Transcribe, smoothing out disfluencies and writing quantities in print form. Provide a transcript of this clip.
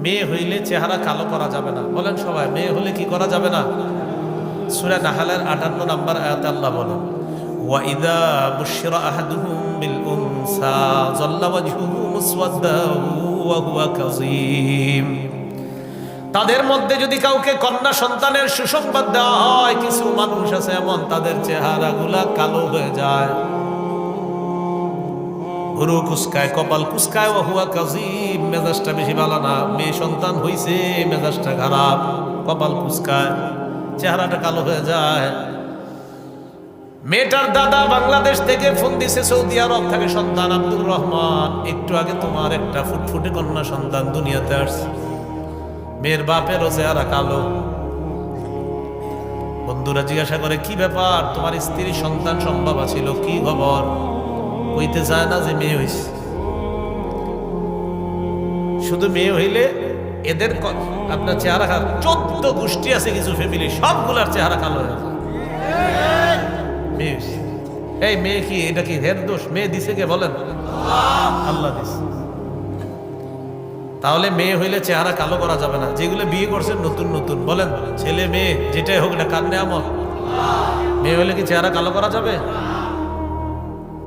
মেয়ে হইলে চেহারা কালো করা যাবে না। বলেন সবাই, মেয়ে হলে কি করা যাবে না? সূরা নাহলের 58 নম্বর আয়াতে আল্লাহ বলেন, ওয়াইদা বুশিরা আহাদুহুম বিল উনসা যাল্লা ওয়াজহুহু মুসওয়াদ্দান ওয়া হুয়া কাযীম। তাদের মধ্যে যদি কাউকে কন্যা সন্তানের সুসংবাদ দেওয়া হয়, কিছু মানুষ আছে এমন তাদের চেহারাগুলা কালো হয়ে যায়, ভুরু কুসকায়, কপাল কুসকায়, ওয়া হুয়া কাযীম, মেজাজটা বেশি ভালো না। মেয়ে সন্তান হইছে, মেজাজটা খারাপ, কপাল কুসকায়, চেহারাটা কালো হয়ে যায়। মেয়েটার দাদা বাংলাদেশ থেকে ফোন দিছে, সৌদি আরব থেকে সন্তান আব্দুর রহমান, একটু আগে তোমার একটা ফুটফুটে কন্যা সন্তান দুনিয়াতে আসছে। মেয়ের বাপেরও চেহারা কালো। বন্ধুরা জিজ্ঞাসা করে, কি ব্যাপার, তোমার স্ত্রীর সন্তান সম্ভব ছিল, কি খবর? কইতে চায় না যে মেয়ে হইছে। শুধু মেয়ে হইলে এদের আপনার চেহারা খারাপ। 14 গোষ্ঠী আছে কিছু ফ্যামিলি, সবগুলার চেহারা কালো হয়ে যায়। মেয়ে হইছে, এই মেয়ে কি, এটা কি হের দোষ? মেয়ে দিছে কে বলেন? আল্লাহ দিছে। তাহলে মেয়ে হইলে চেহারা কালো করা যাবে না। যেগুলো বিয়ে করছেন নতুন নতুন, বলেন ছেলে মেয়ে যেটাই হোক, এটা কার নেয়ামত? মেয়ে হইলে কি চেহারা কালো করা যাবে?